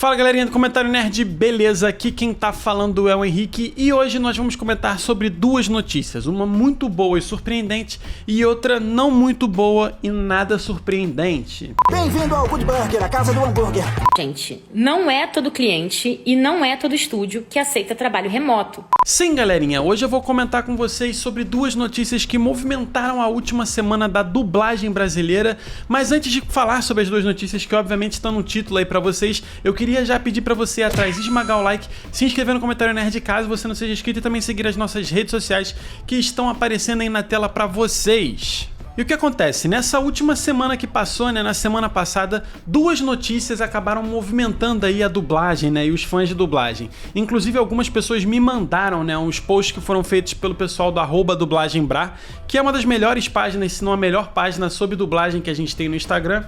Fala galerinha do Comentário Nerd, beleza? Aqui quem tá falando é o Henrique e hoje nós vamos comentar sobre duas notícias, uma muito boa e surpreendente e outra não muito boa e nada surpreendente. Bem-vindo ao Good Burger, a casa do hambúrguer. Gente, não é todo cliente e não é todo estúdio que aceita trabalho remoto. Sim, galerinha, hoje eu vou comentar com vocês sobre duas notícias que movimentaram a última semana da dublagem brasileira, mas antes de falar sobre as duas notícias que obviamente estão no título aí pra vocês, eu queria já pedir pra você ir atrás, esmagar o like, se inscrever no Comentário Nerd caso você não seja inscrito e também seguir as nossas redes sociais que estão aparecendo aí na tela pra vocês. E o que acontece? Nessa última semana que passou, na semana passada, duas notícias acabaram movimentando aí a dublagem, e os fãs de dublagem. Inclusive algumas pessoas me mandaram, uns posts que foram feitos pelo pessoal do @dublagembrá, que é uma das melhores páginas, se não a melhor página sobre dublagem que a gente tem no Instagram.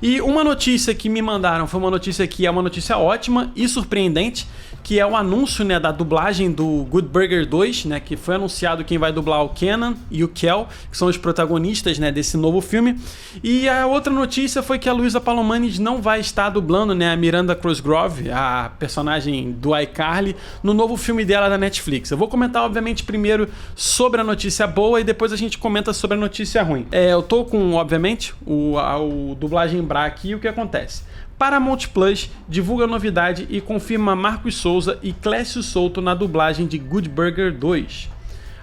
E uma notícia que me mandaram foi uma notícia que é uma notícia ótima e surpreendente, que é o anúncio da dublagem do Good Burger 2, que foi anunciado quem vai dublar o Kenan e o Kel, que são os protagonistas desse novo filme. E a outra notícia foi que a Luisa Palomanes não vai estar dublando a Miranda Cosgrove, a personagem do iCarly, no novo filme dela da Netflix. Eu vou comentar, obviamente, primeiro sobre a notícia boa e depois a gente comenta sobre a notícia ruim. Eu tô com, obviamente, o Dublagem Brá aqui. O que acontece? Paramount Plus divulga a novidade e confirma Marcos Souza e Clécio Souto na dublagem de Good Burger 2.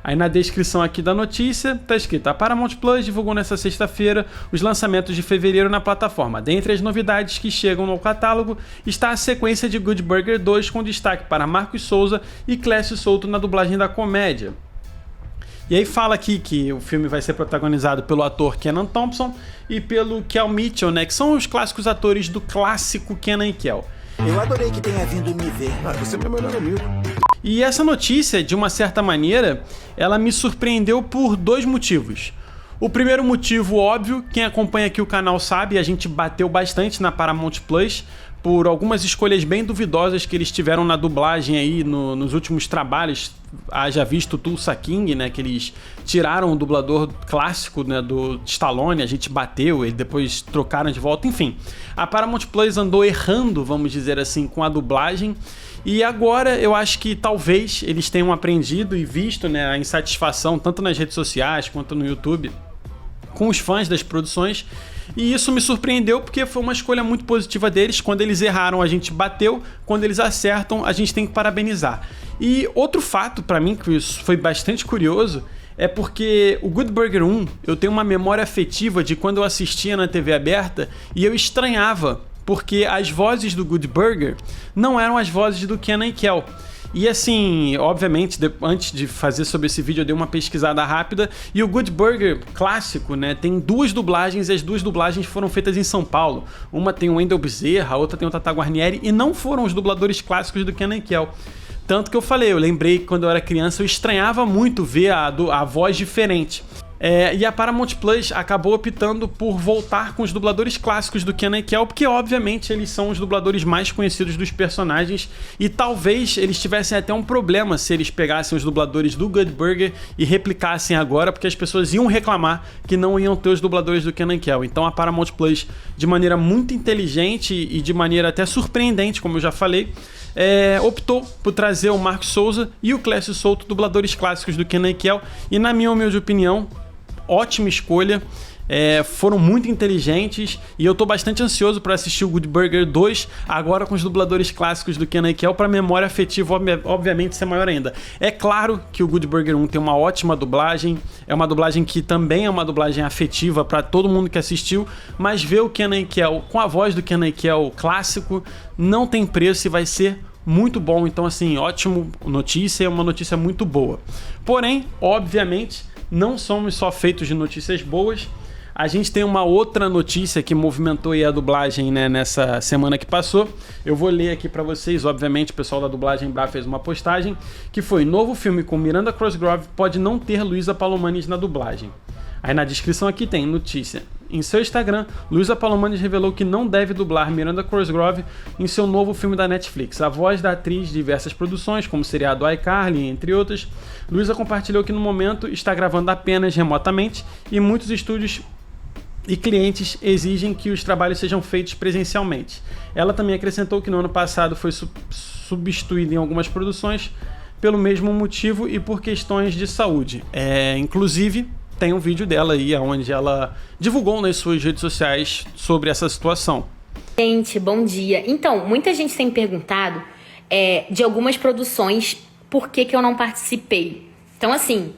Aí na descrição aqui da notícia tá escrito: a Paramount Plus divulgou nesta sexta-feira os lançamentos de fevereiro na plataforma. Dentre as novidades que chegam no catálogo está a sequência de Good Burger 2 com destaque para Marcos Souza e Clécio Souto na dublagem da comédia. E aí fala aqui que o filme vai ser protagonizado pelo ator Kenan Thompson e pelo Kel Mitchell, que são os clássicos atores do clássico Kenan e Kel. Eu adorei que tenha vindo me ver. Você é meu melhor amigo. E essa notícia, de uma certa maneira, ela me surpreendeu por dois motivos. O primeiro motivo, óbvio, quem acompanha aqui o canal sabe, a gente bateu bastante na Paramount Plus por algumas escolhas bem duvidosas que eles tiveram na dublagem aí nos últimos trabalhos. Haja visto o Tulsa King, que eles tiraram o dublador clássico do Stallone, a gente bateu, e depois trocaram de volta, enfim. A Paramount Plus andou errando, vamos dizer assim, com a dublagem. E agora eu acho que talvez eles tenham aprendido e visto a insatisfação, tanto nas redes sociais quanto no YouTube, com os fãs das produções. E isso me surpreendeu porque foi uma escolha muito positiva deles. Quando eles erraram, a gente bateu. Quando eles acertam, a gente tem que parabenizar. E outro fato pra mim, que isso foi bastante curioso, é porque o Good Burger 1, eu tenho uma memória afetiva de quando eu assistia na TV aberta e eu estranhava, porque as vozes do Good Burger não eram as vozes do Kenan e Kel. E assim, obviamente, antes de fazer sobre esse vídeo eu dei uma pesquisada rápida e o Good Burger clássico, tem duas dublagens e as duas dublagens foram feitas em São Paulo. Uma tem o Wendell Bezerra, a outra tem o Tata Guarnieri e não foram os dubladores clássicos do Kenan e Kel. Tanto que eu lembrei que quando eu era criança eu estranhava muito ver a voz diferente. E a Paramount Plus acabou optando por voltar com os dubladores clássicos do Kenan e Kel, porque obviamente eles são os dubladores mais conhecidos dos personagens e talvez eles tivessem até um problema se eles pegassem os dubladores do Good Burger e replicassem agora, porque as pessoas iam reclamar que não iam ter os dubladores do Kenan e Kel. Então a Paramount Plus, de maneira muito inteligente e de maneira até surpreendente, como eu já falei, optou por trazer o Marcos Souza e o Clécio Souto, dubladores clássicos do Kenan e Kel, e na minha humilde opinião, ótima escolha, foram muito inteligentes e eu tô bastante ansioso para assistir o Good Burger 2 agora com os dubladores clássicos do Kenan e Kel, para memória afetiva obviamente ser maior ainda. É claro que o Good Burger 1 tem uma ótima dublagem, é uma dublagem que também é uma dublagem afetiva para todo mundo que assistiu, mas ver o Kenan e Kel com a voz do Kenan e Kel clássico não tem preço e vai ser muito bom. Então assim, ótimo notícia, é uma notícia muito boa. Porém, obviamente, não somos só feitos de notícias boas. A gente tem uma outra notícia que movimentou aí a dublagem nessa semana que passou. Eu vou ler aqui pra vocês. Obviamente o pessoal da Dublagem Brá fez uma postagem que foi: novo filme com Miranda Cosgrove pode não ter Luisa Palomanes na dublagem. Aí na descrição aqui tem notícia: em seu Instagram, Luisa Palomanes revelou que não deve dublar Miranda Cosgrove em seu novo filme da Netflix. A voz da atriz de diversas produções, como o seriado iCarly, entre outras. Luisa compartilhou que no momento está gravando apenas remotamente e muitos estúdios e clientes exigem que os trabalhos sejam feitos presencialmente. Ela também acrescentou que no ano passado foi substituída em algumas produções pelo mesmo motivo e por questões de saúde. Inclusive, tem um vídeo dela aí onde ela divulgou nas suas redes sociais sobre essa situação. Gente, bom dia. Então, muita gente tem perguntado de algumas produções por que eu não participei. Então, assim,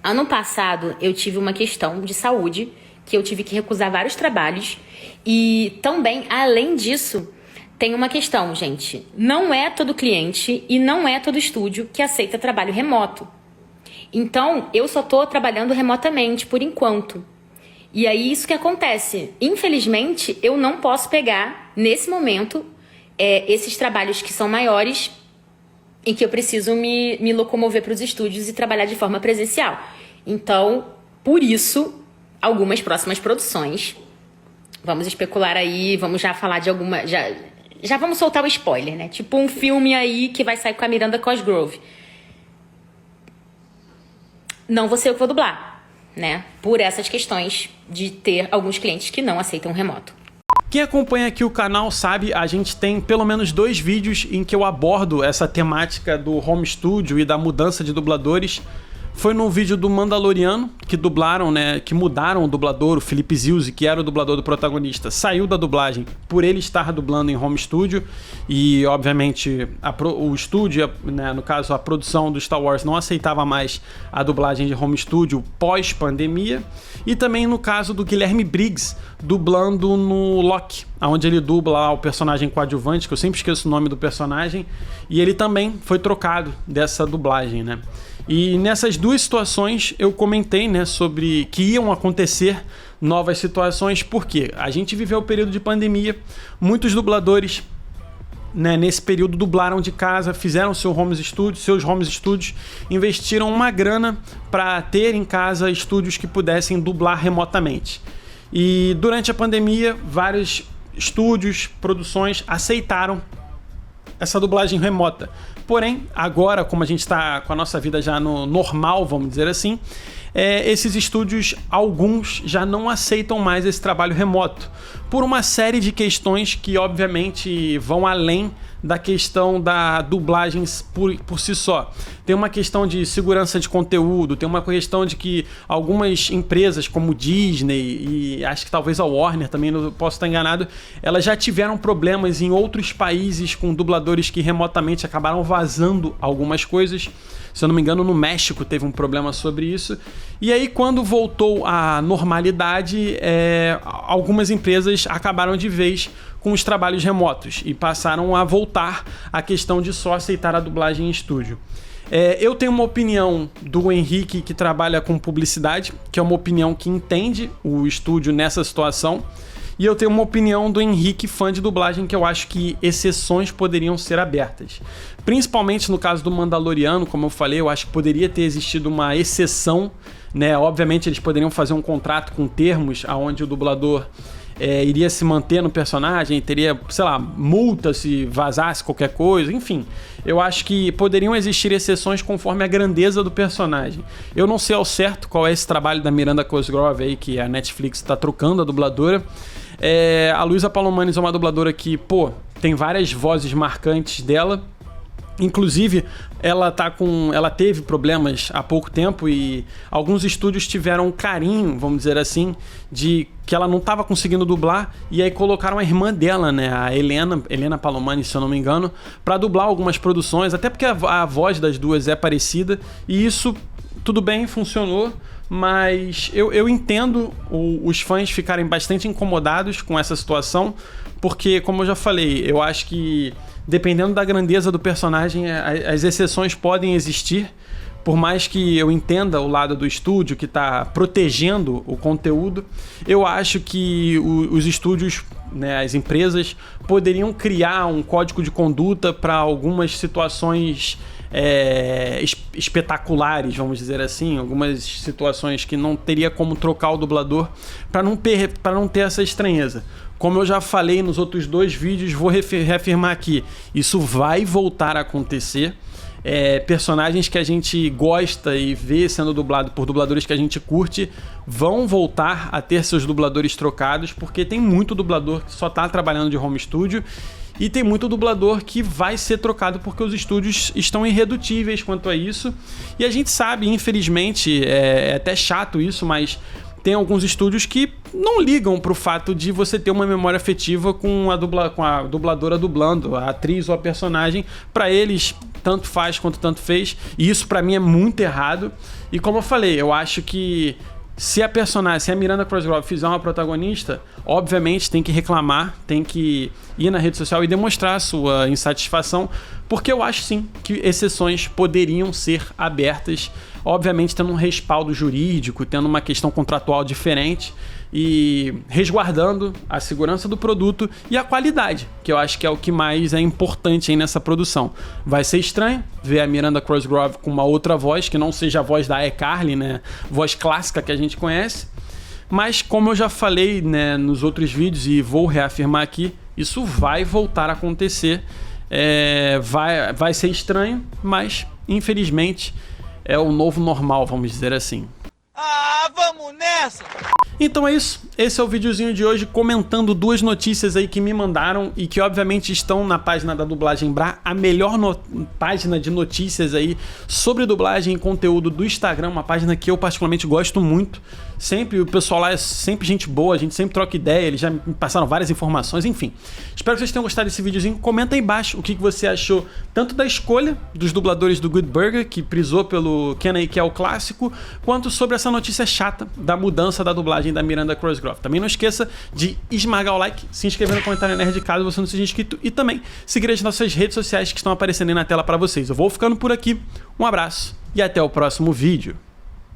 ano passado eu tive uma questão de saúde que eu tive que recusar vários trabalhos e também, além disso, tem uma questão, gente. Não é todo cliente e não é todo estúdio que aceita trabalho remoto. Então, eu só tô trabalhando remotamente por enquanto. E aí, isso que acontece. Infelizmente, eu não posso pegar, nesse momento, esses trabalhos que são maiores em que eu preciso me locomover para os estúdios e trabalhar de forma presencial. Então, por isso, algumas próximas produções. Vamos especular aí, vamos já falar de alguma... Já vamos soltar o spoiler, né? Tipo um filme aí que vai sair com a Miranda Cosgrove. Não vou ser eu que vou dublar, né? Por essas questões de ter alguns clientes que não aceitam remoto. Quem acompanha aqui o canal sabe, a gente tem pelo menos 2 vídeos em que eu abordo essa temática do home studio e da mudança de dubladores. Foi no vídeo do Mandaloriano, que dublaram, né, que mudaram o dublador, o Felipe Zilzi, que era o dublador do protagonista, saiu da dublagem por ele estar dublando em home studio e, obviamente, o estúdio, né, no caso a produção do Star Wars, não aceitava mais a dublagem de home studio pós-pandemia. E também no caso do Guilherme Briggs, dublando no Loki, onde ele dubla o personagem coadjuvante, que eu sempre esqueço o nome do personagem, e ele também foi trocado dessa dublagem, né? E nessas 2 situações eu comentei, né, sobre que iam acontecer novas situações, porque a gente viveu o período de pandemia, muitos dubladores, né, nesse período dublaram de casa, fizeram seus home studios, investiram uma grana para ter em casa estúdios que pudessem dublar remotamente. E durante a pandemia, vários estúdios, produções aceitaram essa dublagem remota. Porém, agora, como a gente está com a nossa vida já no normal, vamos dizer assim, esses estúdios, alguns já não aceitam mais esse trabalho remoto, por uma série de questões que, obviamente, vão além da questão da dublagem por si só. Tem uma questão de segurança de conteúdo, tem uma questão de que algumas empresas como Disney e acho que talvez a Warner também, não posso estar enganado, elas já tiveram problemas em outros países com dubladores que remotamente acabaram vazando algumas coisas. Se eu não me engano, no México teve um problema sobre isso. E aí, quando voltou à normalidade, algumas empresas acabaram de vez com os trabalhos remotos e passaram a voltar à questão de só aceitar a dublagem em estúdio. Eu tenho uma opinião do Henrique, que trabalha com publicidade, que é uma opinião que entende o estúdio nessa situação. E eu tenho uma opinião do Henrique, fã de dublagem, que eu acho que exceções poderiam ser abertas. Principalmente no caso do Mandaloriano, como eu falei, eu acho que poderia ter existido uma exceção, né? Obviamente eles poderiam fazer um contrato com termos onde o dublador iria se manter no personagem, teria, sei lá, multa se vazasse qualquer coisa, enfim. Eu acho que poderiam existir exceções conforme a grandeza do personagem. Eu não sei ao certo qual é esse trabalho da Miranda Cosgrove aí, que a Netflix está trocando a dubladora. A Luísa Palomanes é uma dubladora que, tem várias vozes marcantes dela. Inclusive, ela teve problemas há pouco tempo e alguns estúdios tiveram um carinho, vamos dizer assim, de que ela não estava conseguindo dublar, e aí colocaram a irmã dela, né, a Helena Palomanes, se eu não me engano, para dublar algumas produções, até porque a voz das duas é parecida, e isso, tudo bem, funcionou. Mas eu entendo os fãs ficarem bastante incomodados com essa situação, porque, como eu já falei, eu acho que dependendo da grandeza do personagem, as exceções podem existir. Por mais que eu entenda o lado do estúdio que está protegendo o conteúdo, eu acho que os estúdios, né, as empresas, poderiam criar um código de conduta para algumas situações espetaculares, vamos dizer assim, algumas situações que não teria como trocar o dublador, para não ter essa estranheza. Como eu já falei nos outros 2 vídeos, vou reafirmar aqui, isso vai voltar a acontecer. personagens que a gente gosta e vê sendo dublado por dubladores que a gente curte vão voltar a ter seus dubladores trocados, porque tem muito dublador que só tá trabalhando de home studio e tem muito dublador que vai ser trocado porque os estúdios estão irredutíveis quanto a isso. E a gente sabe, infelizmente, é até chato isso, mas tem alguns estúdios que não ligam pro fato de você ter uma memória afetiva com a dubladora dublando, a atriz ou a personagem. Pra eles, tanto faz quanto tanto fez. E isso pra mim é muito errado. E como eu falei, eu acho que se a Miranda Cosgrove fizer uma protagonista, obviamente tem que reclamar, tem que ir na rede social e demonstrar a sua insatisfação, porque eu acho sim que exceções poderiam ser abertas, obviamente tendo um respaldo jurídico, tendo uma questão contratual diferente e resguardando a segurança do produto e a qualidade, que eu acho que é o que mais é importante aí nessa produção. Vai ser estranho ver a Miranda Cosgrove com uma outra voz, que não seja a voz da iCarly, né? Voz clássica que a gente conhece. Mas como eu já falei, né, nos outros vídeos e vou reafirmar aqui, isso vai voltar a acontecer. Vai ser estranho, mas infelizmente é o novo normal, vamos dizer assim. Ah, vamos nessa! Então é isso, esse é o videozinho de hoje comentando duas notícias aí que me mandaram e que obviamente estão na página da Dublagem Bra, a melhor página de notícias aí sobre dublagem e conteúdo do Instagram, uma página que eu particularmente gosto muito. Sempre, o pessoal lá é sempre gente boa, a gente sempre troca ideia, eles já me passaram várias informações, enfim. Espero que vocês tenham gostado desse videozinho. Comenta aí embaixo o que você achou tanto da escolha dos dubladores do Good Burger, que prisou pelo Kenny, que é o clássico, quanto sobre essa notícia chata da mudança da dublagem da Miranda Cosgrove. Também não esqueça de esmagar o like, se inscrever no comentário nerd caso você não seja inscrito e também seguir as nossas redes sociais que estão aparecendo aí na tela para vocês. Eu vou ficando por aqui, um abraço e até o próximo vídeo.